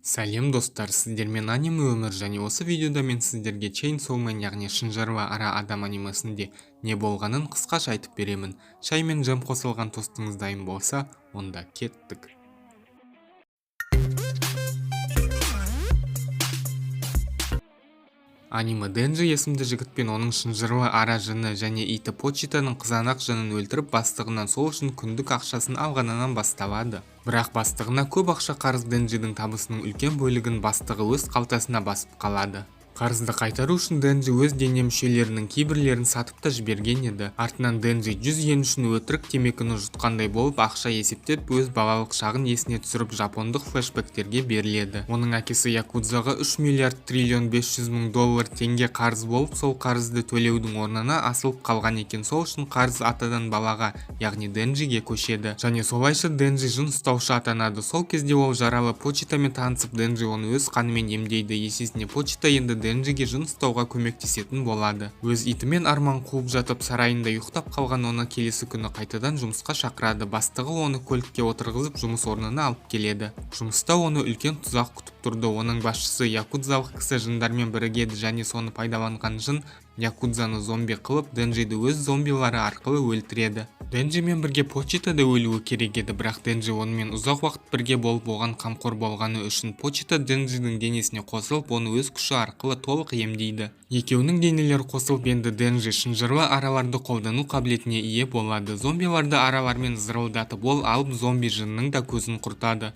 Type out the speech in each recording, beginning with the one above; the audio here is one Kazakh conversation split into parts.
Сәлем достар, сіздермен аниме өмір, және осы видеода мен сіздерге Chainsaw Man, яғни шынжырлы ара адам анимесінде не болғанын қысқаша айтып беремін. Шай мен жем қосылған тостыңыз дайын болса, онда кеттік. Аниме Денджи есімді жігіт пен оның шынжырлы ара жыны және иті Почитаның қызанақ жынын өлтіріп, бастығынан сол үшін күндік ақшасын алғанынан басталады. Бірақ бастығына көп ақша қарыз Денджидің табысының үлкен бөлігін бастығы өз қалтасына басып қалады. Қарызды қайтару үшін Денджи өз дене мүшелерінің кейбірлерін сатып та жіберген еді. Артынан Денджи 100 йен үшін өтірік темекіні жұтқандай болып, ақша есептеп, өз балалық шағын есіне түсіріп, жапондық флешбектерге беріледі. Оның әкесі Якудзаға 3 миллиард триллион 500 мың доллар теңге қарыз болып, сол қарызды төлеудің орнына асылып қалған екен. Сол үшін қарыз атадан балаға, яғни Денджиге көшеді. Және солайша Денджи жын ұстаушы атанады. Сол кезде ол жаралы Почитамен танысып, Денджи оны өз қанымен емдейді. Есесіне Почита енді Денджиге жын ұстауға көмектесетін болады. Өз итімен арман қуып жатып, сарайында ұйықтап қалған оны келесі күні қайтадан жұмысқа шақырады. Бастығы оны көлікке отырғызып, жұмыс орнына алып келеді. Жұмыста оны үлкен тұзақ күтіп тұрды. Оның басшысы якудзалық кісі жындармен бірігеді, және соны пайдаланған жын Якудзаны зомби қылып, Денджиді өз зомбилары арқылы өлтіреді. Денджимен бірге Почита да өлуі керек еді, бірақ Денджи онымен ұзақ уақыт бірге болып, оған қамқор болғаны үшін Почита Денджидің денесіне қосылып, оны өз күші арқылы толық емдейді. Екеуінің денелері қосылып, енді Денджи шынжырлы араларды қолдану қабілетіне ие болады. Зомбиларды аралармен зырылдатып, ол алып зомби жынның да көзін құртады.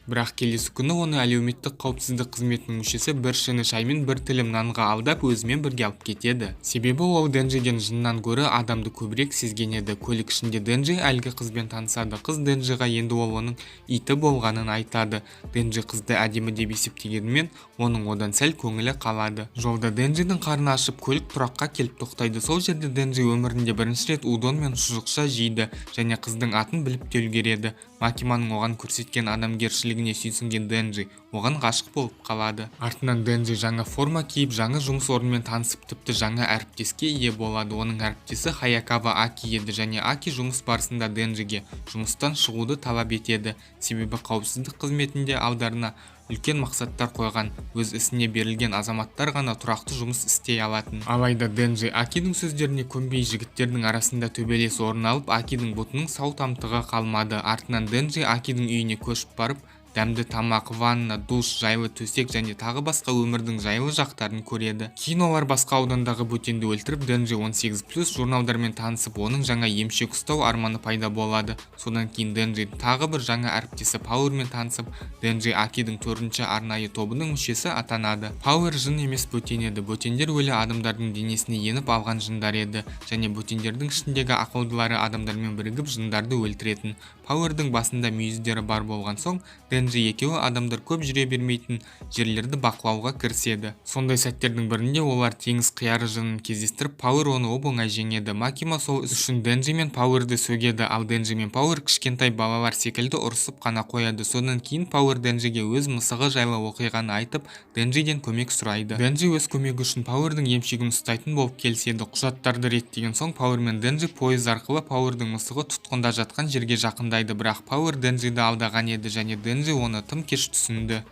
Бірақ келесі күні оны әлеуметтік қауіпсіздік қызметінің мүшесі бір шыны шай мен бір тілім нанға алдап, өзімен бірге алып кетеді. Себебі ол Денджиден жыннан гөрі адамды көбірек сезген еді. Көлік ішінде Денджи әлгі қызбен танысады. Қыз Денджиға енді ол оның иті болғанын айтады. Денджи қызды әдемі деп есептегенімен, оның одан сәл көңілі қалады. Жолда Денджидің қарны ашып, көлік тұраққа келіп тоқтайды. Сол жерде Денджи өмірінде бірінші рет удон мен шұжықша жейді, және қыздың атын біліп те үлгереді. Макиманың оған көрсеткен адамгершілігіне сүйсінген Денджи оған ғашық болып қалады. Артынан Денджи жаңа форма киіп, жаңа жұмыс орнымен танысып, тіпті жаңа әріптеске ие болады. Оның әріптесі Хаякава Аки еді, және Аки жұмыс барысында Денджиге жұмыстан шығуды талап етеді. Себебі қауіпсіздік қызметінде алдарына үлкен мақсаттар қойған, өз ісіне берілген азаматтар ғана тұрақты жұмыс істей алатын. Алайда Денджи Акидің сөздеріне көнбей, жігіттердің арасында төбелес орын алып, Акидің бұтының сау тамтығы қалмады. Артынан Денджи Акидің үйіне көшіп барып, дәмді тамақ, ванна, душ, жайлы төсек және тағы басқа өмірдің жайлы жақтарын көреді. Кейін олар басқа аудандағы бөтенді өлтіріп, Денджи 18+ журналдармен танысып, оның жаңа емшек ұстау арманы пайда болады. Содан кейін Денджи тағы бір жаңа әріптесі Пауэрмен танысып, Денджи Акидің 4-ші арнайы тобының мүшесі атанады. Пауэр жын емес бөтен еді. Бөтендер өлі адамдардың денесіне еніп алған жындар еді, және бөтендердің ішіндегі ақылдылары адамдармен бірігіп жындарды өлтіретін. Пауэрдің басында мүйіздері бар болған соң, Денджи екеуі адамдар көп жүре бермейтін жерлерді бақылауға кіріседі. Сондай сәттердің бірінде олар теңіз қияры жынын кездестіріп, Пауэр оны оп-оңай жеңеді. Макима сол іс үшін Денджи мен Пауэрді сөгеді, ал Денджи мен Пауэр кішкентай балалар секілді ұрысып қана қояды. Содан кейін Пауэр Денджиге өз мысығы жайлы оқиғаны айтып, Денджиден көмек сұрайды. Денджи өз көмегі үшін Пауэрдің емшегін ұстайтын болып келіседі. Құжаттарды реттеген соң Пауэр мен Денджи пойыз арқылы Пауэрдің мысығы тұтқында жатқан жерге жақындайды, бірақ Пауэр Денджиді алдаған еді, және Денджи оны тым кеш түсінді.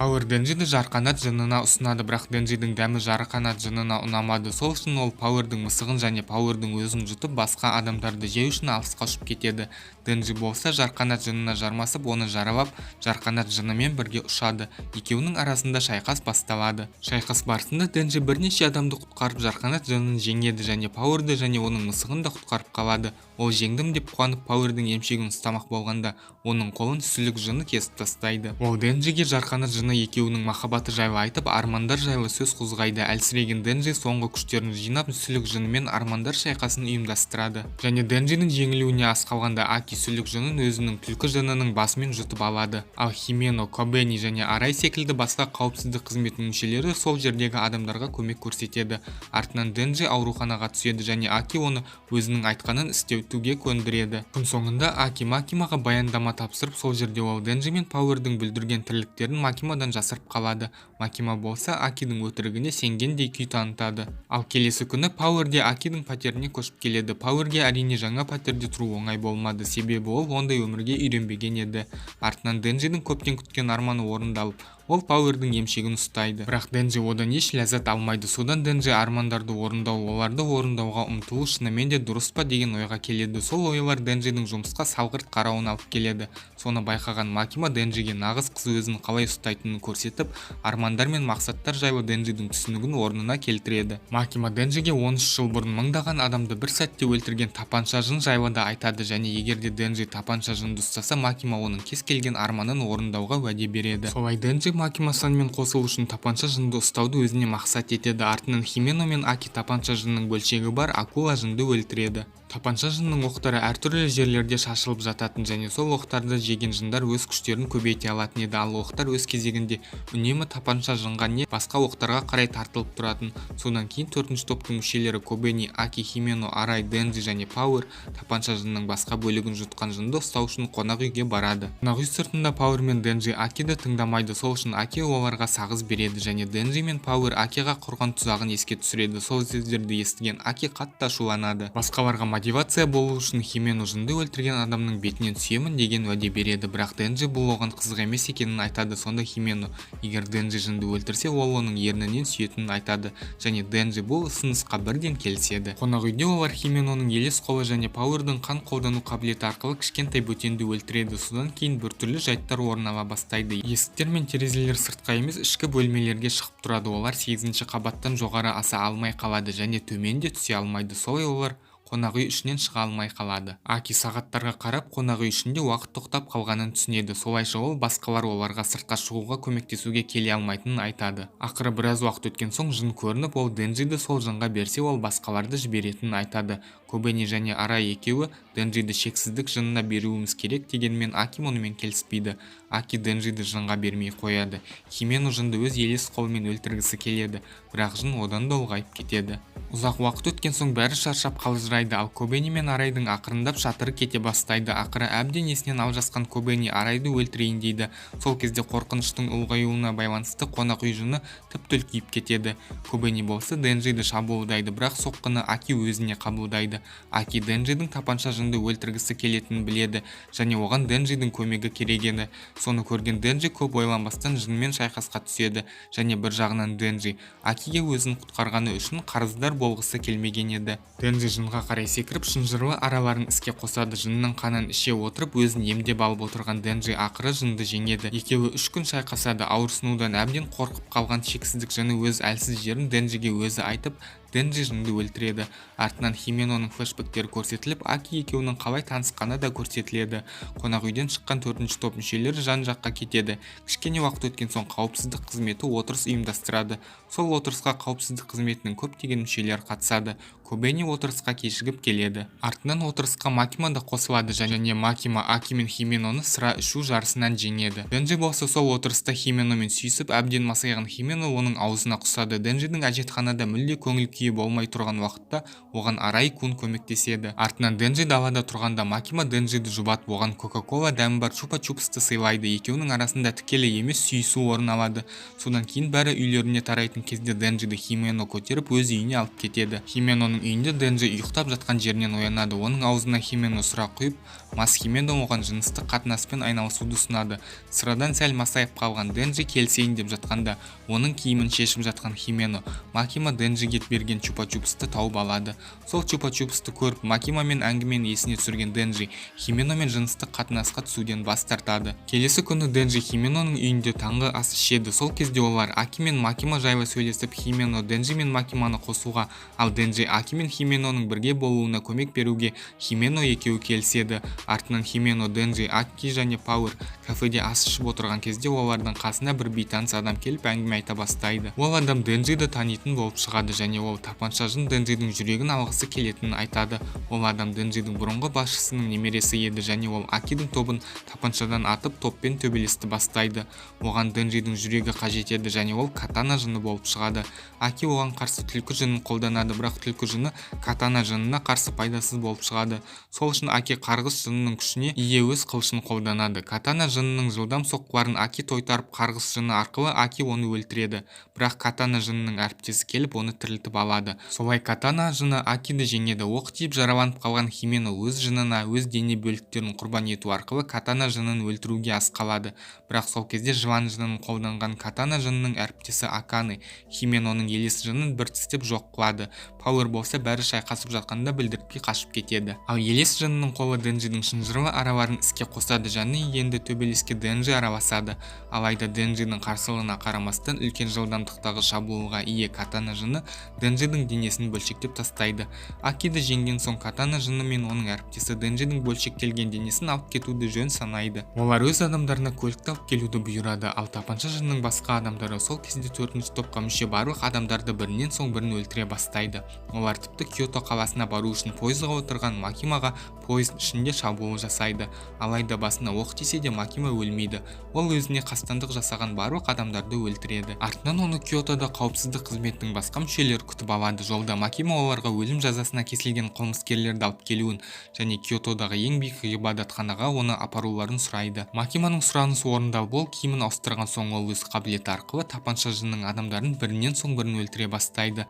Пауэр Денджиді жарқанат жынына ұсынады, бірақ Денджидің дәмі жарқанат жынына ұнамады. Сол үшін ол Пауэрдің мысығын және Пауэрдің өзін жұтып, басқа адамдарды жеу үшін алысқа ұшып кетеді. Денджи болса жарқанат жынына жармасып, оны жаралап, жарқанат жынымен бірге ұшады. Екеуінің арасында шайқас басталады. Шайқас барысында Денджи бірнеше адамды құтқарып, жарқанат жынын жеңеді, және Пауэрді және оның мысығын да құтқарып қалады. Ол жеңдім деп қуанып, Пауэрдің емшегін ұстамақ болғанда, оның қолын сүлік жыны кесіп тастайды. Ол Денджиге жарқанат жыны екеуінің махаббаты жайлы айтып, армандар жайлы сөз қозғайды. Әлсіреген Денджи соңғы күштерін жинап, сүлік жынымен армандар шайқасын ұйымдастырады. Және Денджидің жеңілуіне аз қалғанда Аки сүлік жынын өзінің түлкі жынының басымен жұтып алады. Ал Химено, Кобени және Арай секілді басқа қауіпсіздік қызметінің мүшелері сол жердегі адамдарға көмек көрсетеді. Артынан Денджи ауруханаға түседі, және Аки оны өзінің айтқанын істеуге көндіреді. Күн соңында Аки Макимаға баяндама тапсырып, сол жерде ол Денджи мен Пауэрдің бүлдірген тірліктерін Макимадан Макимадан жасырып қалады. Макима болса Акидің өтірігіне сенгендей күй танытады. Ал келесі күні Пауэр де Акидің пәтеріне көшіп келеді. Пауэрге әрине жаңа пәтерде тұру оңай болмады, себебі ол ондай өмірге үйренбеген еді. Артынан Денджидің көптен күткен арманы орындалып, ол Пауэрдің емшегін ұстайды. Бірақ Денджи одан еш ләззат алмайды. Содан Денджи армандарды орындау, оларды орындауға ұмтылу шынымен де дұрыс па деген ойға келеді. Сол ойлар Денджидің жұмысқа салғырт қарауын алып келеді. Соны байқаған Макима Денджиге нағыз қыз өзін қалай ұстайтынын көрсетіп, армандар мен мақсаттар жайлы Денджидің түсінігін орнына келтіреді. Макима Денджиге 13 жыл бұрын мыңдаған адамды бір сәтте өлтірген тапанша жын жайлы да айтады, және егер де Денджи тапанша жынды ұстаса, Макима оның кез келген арманын орындауға уәде береді. Солай Денджи Макима-санмен қосылу үшін тапанша жынды ұстауды өзіне мақсат етеді. Артынан Химено мен Аки тапанша жынның бөлшегі бар акула жынды өлтіреді. Тапанша жынның оқтары әртүрлі жерлерде шашылып жататын, және сол оқтарды жеген жындар өз күштерін көбейте алатын еді. Ал оқтар өз кезегінде үнемі тапанша жынға не басқа оқтарға қарай тартылып тұратын. Содан кейін 4-ші топтың мүшелері Кобени, Аки, Химено, Арай, Денджи және Пауэр тапанша жынның басқа бөлігін жұтқан жынды ұстау үшін қонақ үйге барады. Қонақ үй сыртында Пауэр мен Денджи Акиді тыңдамайды. Сол үшін Аки оларға сағыз береді, және Денджи мен Пауэр Акиға құрған тұзағын еске түсіреді. Сол сөздерді естіген Аки қатты ашуланады. Басқаларға мотивация болу үшін Химено жынды өлтірген адамның бетінен сүйемін деген уәде береді. Бірақ Денджи бұл оған қызық емес екенін айтады. Сонда Химено егер Денджи жынды өлтірсе, ол оның ернінен сүйетінін айтады, және Денджи бұл ұсынысқа бірден келіседі. Қонақ үйде олар Хименоның елес қолы және Пауэрдің қан қолдану қабілеті арқылы кішкентай бөтенді өлтіреді. Содан кейін біртүрлі жайттар орын ала бастайды. Есіктер мен терезелер сыртқа емес ішкі бөлмелерге шығып тұрады. Олар 8-ші қабаттан жоғары аса алмай қалады және төмен де түсе алмайды. Солай олар қонақ үй ішінен шыға алмай қалады. Аки сағаттарға қарап қонақ үй ішінде уақыт тоқтап қалғанын түсінеді. Солайша ол басқалар оларға сыртқа шығуға көмектесуге келе алмайтынын айтады. Ақыры біраз уақыт өткен соң жын көрініп, ол Денджиді сол жынға берсе, ол басқаларды жіберетінін айтады. Кобени және Арай екеуі Денджиді шексіздік жынына беруіміз керек дегенмен Аки мұнымен келіспейді. Аки Денджиді жынға бермей қояды. Химено жынды өз елес қолымен өлтіргісі келеді, бірақ жын одан да ұлғайып кетеді. Ұзақ уақыт өткен соң бәрі шаршап қалжырайды, ал Кобени мен Арайдың ақырындап шатыры кете бастайды. Ақыры әбден есінен алжасқан Кобени Арайды өлтірейін дейді. Сол кезде қорқыныштың ұлғаюына байланысты қонақ үй жыны тіп-түл күйіп кетеді. Кобени болса Денджиді шабуылдайды, бірақ соққыны Аки өзіне қабылдайды. Аки Денджидің тапанша жынды өлтіргісі келетінін біледі, және оған Денджидің көмегі керек еді. Соны көрген Денджи көп ойланбастан жынмен шайқасқа түседі, және бір жағынан Денджи Акиге өзін құтқарғаны үшін қарыздар болғысы келмеген еді. Денджи жынға қарай секіріп шынжырлы араларын іске қосады. Жынның қанын іше отырып өзін емдеп алып отырған Денджи ақыры жынды жеңеді. Екеуі 3 күн шайқасады. Ауырсынудан әбден қорқып қалған шексіздік жыны өз әлсіз жерін Денджиге өзі айтып, Денджи жынды өлтіреді. Артынан Хименоның флешбектері көрсетіліп, Аки екеуінің қалай танысқаны да көрсетіледі. Қонақ үйден шыққан 4-ші топ мүшелері жан-жаққа кетеді. Кішкене уақыт өткен соң қауіпсіздік қызметі отырыс ұйымдастырады. Сол отырысқа қауіпсіздік қызметінің көптеген мүшелері қатысады. Кобени отырысқа кешігіп келеді. Артынан отырысқа Макима да қосылады, және Макима Аки мен Хименоны сыра ішу жарысынан жеңеді. Денджи болса сол отырыста Хименомен сүйісіп, әбден масайған Химено оның аузына құсады. Денджидің әжетханада мүлде көңіл күйі болмай тұрған уақытта оған Арай Кун көмектеседі. Артынан Денджи далада тұрғанда Макима Денджиді жұбатып, оған Кока-кола дәмі бар чупа-чупсты сыйлайды. Екеуінің арасында тікелей емес сүйісу орын алады. Содан кейін бәрі үйлеріне тарайтын кезде Денджиді Химено көтеріп өз үйіне алып кетеді. Хименоның үйінде Денджи ұйықтап жатқан жерінен оянады. Оның аузына Химено сұра құйып, мас Химено оған жыныстық қатынаспен айналысуды ұсынады. Sıрадан сәл масайып қалған Денджи келсейін деп жатқанда, оның киімін шешіп жатқан Химено Макима Денджиге берген чупа-чупсты тауып алады. Сол чупа-чупсты көріп, Макима мен әңгімені есіне түсірген Денджи Химено мен жыныстық қатынасқа түсуден бас тартады. Келесі күні Денджи Хименоның үйінде таңғы ас ішеді. Сол кезде олар Аки мен Макима жайлы сөйлесіп, Химено Денджи мен Макиманы қосуға, ал Денджи Аки мен Хименоның бірге болуына көмек беруге Химено екеуі келіседі. Артынан Химено, Денджи, Аки және Пауэр кафеде ас ішіп отырған кезде олардың қасына бір бейтаныс адам келіп әңгіме айта бастайды. Ол адам Денджиді танитын болып шығады, және ол тапанша жын Денджидің жүрегін алғысы келетінін айтады. Ол адам Денджидің бұрынғы басшысының немересі еді және ол Акидің тобын тапаншадан атып топпен төбелесті бастайды. Оған Денджидің жүрегі қажет еді және ол катана жыны болып шығады. Аки оған қарсы түлкі жынын қолданады, бірақ түлкі жыны катана жынына қарсы пайдасыз болып шығады. Сол үшін Аки қарғыс жынының күшіне ие өз қылышын қолданады. Катана жынының жылдам соққыларын Аки тойтарып, қарғыс жыны арқылы Аки оны өлтіреді. Бірақ катана жынының әріптесі келіп оны тірілтіп алады. Солай катана жыны Акиді жеңеді. Оқ тиіп жараланып қалған Химено өз жынына өз дене бөліктерін құрбан ету арқылы катана жынын өлтіруге ас қалады. Бірақ сол кезде жылан жынын қолданған катана жынының әріптесі Аканы Хименоның елес жынын бір тістеп жоқ қылады. Пауэр болса бәрі шайқасып жатқанда білдіртпей қашып кетеді. Ал елес жынының қолы Денджидің шынжырлы араларын іске қосады және енді төбелеске Денджи араласады. Алайда Денджидің қарсылығына қарамастан үлкен жылдамдықтағы шабуылға ие катана жыны Денджидің денесін бөлшектеп тастайды. Акиді жеңген соң катана жыны мен оның әріптесі Денджидің бөлшектелген денесін алып кетуді жөн санайды. Олар өз адамдарына көлікті алып келуді бұйырады. Ал тапанша жынның басқа адамдары сол кезде 4-ші топқа мүше барлық адамдарды бірінен соң бірін өлтіре бастайды. Олар тіпті Киото қаласына бару үшін пойызға отырған Макимаға пойыз ішінде шабуыл жасайды. Алайда басына оқ тисе де Макима өлмейді. Ол өзіне қастандық жасаған барлық адамдарды өлтіреді. Артынан оны Киотода қауіпсіздік қызметінің басқа мүшелері күтіп алады. Жолда Макима оларға өлім жазасына кесілген қылмыскерлерді алып келуін және Киотодағы ең биік ғибадатханаға оны апаруларын сұрайды. Макиманың сұранысы орындалып, ол киімін ауыстырған соң ол өз қабілеті арқылы тапанша жынның адамдарын бірінен соң бірін өлтіре бастайды.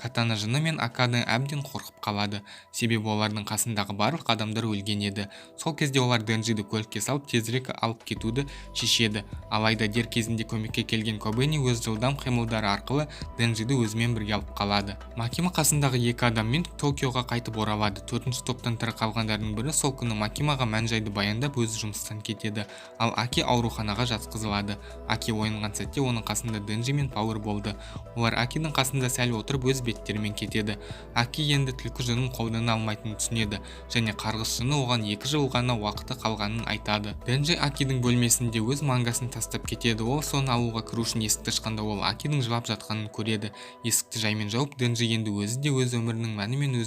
Катана жыны мен Аканы әбден қорқып қалады, себебі олардың қасындағы барлық адамдар өлген еді. Сол кезде олар Денджиді көлікке салып тезірек алып кетуді шешеді. Алайда дер кезінде көмекке келген Кобэни өз жылдам қимылдары арқылы Денджиді өзімен бірге алып қалады. Макима қасындағы екі адаммен Токиоға қайтып оралады. 4-ші топтан тірі қалғандардың бірі сол күні Макимаға мән-жайды баяндап өзі жұмыстан кетеді. Ал Аки ауруханаға жатқызылады. Аки оянған сәтте оның қасында Денджи мен Пауэр болды. Олар Акидің қасында сәл отырып өз беттерімен кетеді. Аки енді түлкі жынын қолдана алмайтынын түсінеді және қарғыс жыны оған 2 жыл ғана уақыты қалғанын айтады. Денджи Акидің бөлмесінде өз мангасын тастап кетеді. Ол соны алуға кіру үшін есікті ашқанда ол Акидің жылап жатқанын көреді. Есікті жаймен жауып, Денджи енді өзі де өз өмірінің мәні мен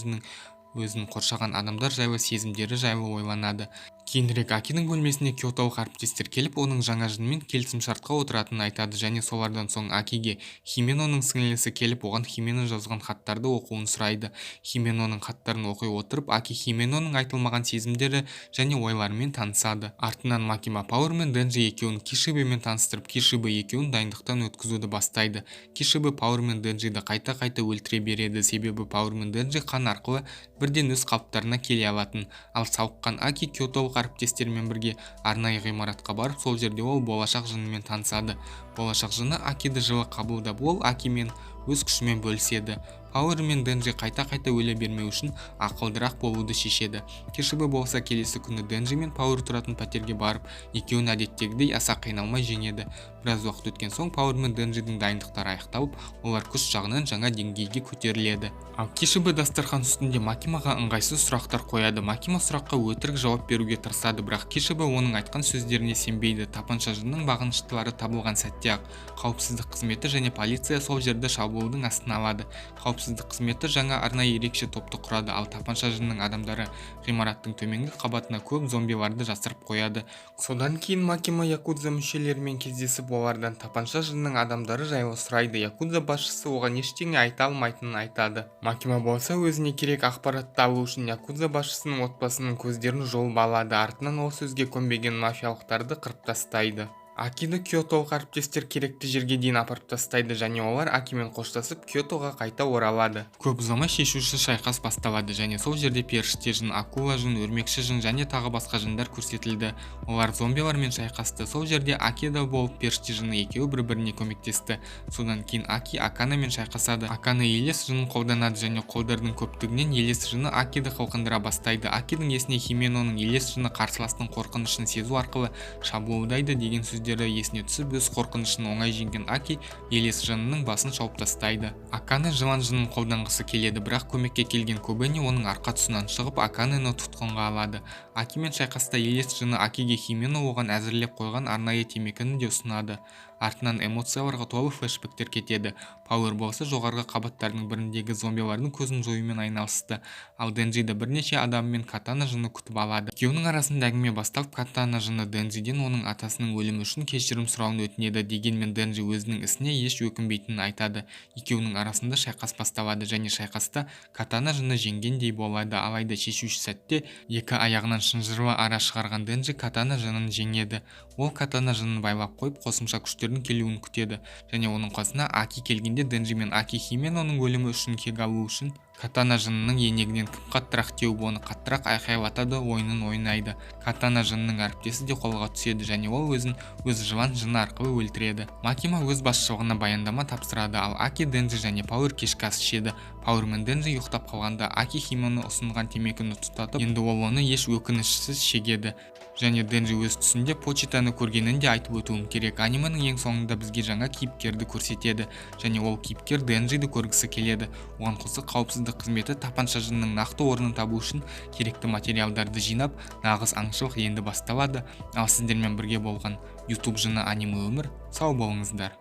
өзін қоршаған адамдар жайлы сезімдері жайлы ойланады. Кейінірек Акидің бөлмесіне киотолық әріптестер келіп, оның жаңа жынмен келісімшартқа отыратынын айтады және солардан соң Акиге Хименоның сіңлісі келіп, оған Химено жазған хаттарды оқуын сұрайды. Хименоның хаттарын оқи отырып, Аки Хименоның айтылмаған сезімдері және ойларымен танысады. Артынан Макима Пауэр мен Денджи екеуін Кишибемен таныстырып, Кишибе екеуін дайындықтан өткізуді бастайды. Кишибе Пауэр мен Денджиді қайта-қайта өлтіре береді, себебі Пауэр мен Денджи қан арқылы бірден өз қалыптарына келе алатын. Ал сауыққан Аки киотолық әріптестермен бірге арнайы ғимаратқа барып, сол жерде ол болашақ жынымен танысады. Болашақ жыны Акиді жылы қабылдап, ол Акимен өз күшімен бөліседі. Пауэр мен Денджи қайта-қайта өле бермеу үшін ақылдырақ болуды шешеді. Кишибе болса келесі күні Денджи мен Пауэр тұратын пәтерге барып, екеуін әдеттегідей аса қиналмай жеңеді. Біраз уақыт өткен соң Пауэр мен Денджидің дайындықтары аяқталып, олар күш жағынан жаңа деңгейге көтеріледі. Ал Кишибе дастархан үстінде Макимаға ыңғайсыз сұрақтар қояды. Макима сұраққа өтірік жауап беруге тырысады, бірақ Кишибе оның айтқан сөздеріне сенбейді. Тапанша жынның бағыныштылары табылған сәтте ақ қауіпсіздік қызметі және полиция сол жерді шабуылдың астына алады. Қауіпсіздік қызметі жаңа арнайы ерекше топты құрады, ал тапанша жынның адамдары ғимараттың төменгі қабатына көп зомбиларды жасырып қояды. Содан кейін Макима якудза мүшелерімен кездесіп, олардан тапанша жынның адамдары жайлы сұрайды. Якудза басшысы оған ештеңе айта алмайтынын айтады. Макима болса өзіне керек ақпаратты алу үшін якудза басшысының отбасының көздерін жұлып алады. Артынан ол сөзге көнбеген мафиялықтарды қырып тастайды. Акиді киотолық әріптестер керекті жерге дейін апарып тастайды және олар Акимен қоштасып Киотоға қайта оралады. Көп ұзамай шешуші шайқас басталады және сол жерде періште жын, акула жын, өрмекші жын және тағы басқа жындар көрсетілді. Олар зомбилармен шайқасты. Сол жерде Акида болып періште жыны екеуі бір-біріне көмектесті. Содан кейін Аки Аканамен шайқасады. Акана елес жынын қолданады және қолдардың көптігінен елес жыны Акиді қылқындыра бастайды. Акидің есіне Хименоның елес жыны қарсыластың қорқынышын сезу арқылы шабуылдайды деген сөз сөздері есіне түсіп, өз қорқынышын оңай жеңген Аки елес жынының басын шауып тастайды. Аканы жылан жынын қолданғысы келеді, бірақ көмекке келген Кобени оның арқа тұсынан шығып Аканені тұтқынға алады. Акимен шайқаста елес жыны Акиге Химено оған әзірлеп қойған арнайы темекіні де ұсынады. Артынан эмоцияларға толы флешбектер кетеді. Пауэр болса жоғарғы қабаттардың біріндегі зомбилардың көзін жоюмен айналысты, ал Денджиді бірнеше адаммен Катана жыны күтіп алады. Екеуінің арасында әңгіме басталып, Катана жыны Денджиден оның атасының өлімі үшін кешірім сұрауын өтінеді, дегенмен Денджи өзінің ісіне еш өкінбейтінін айтады. Екеуінің арасында шайқас басталады және шайқаста Катана жыны жеңгендей болады, алайда шешуші сәтте екі аяғынан шынжырлы ара шығарған Денджи Катана жынын жеңеді. Ол Катана жынын байлап қойып, қосымша күштердің келуін күтеді және оның қасына Аки келгенде Денджи мен Аки Хименоның өлімі үшін кек алу үшін Катана жынының енегінен кім қаттырақ теуіп оны қаттырақ айқайлатады, ойынын ойнайды. Катана жынының әріптесі де қолға түседі және ол өз жылан жыны арқылы өлтіреді. Макима өз басшылығына баяндама тапсырады, ал Аки, Денджи және Пауэр кешкі ас ішеді. Пауэр мен Денджи ұйықтап қалғанда Аки Химено ұсынған темекіні тұтатып, енді ол оны еш өкінішсіз шегеді. Және Денджи өз түсінде почтаны көргенін де айтып өтуім керек. Анименің ең соңында бізге жаңа кейіпкерді көрсетеді және ол кейіпкер Денджиді көргісі келеді. Оған қоса қауіпсіздік қызметі тапанша жынның нақты орнын табу үшін керекті материалдарды жинап, нағыз аңшылық енді басталады. Ал сіздермен бірге болған YouTube жыны аниме өмір, сау болыңыздар.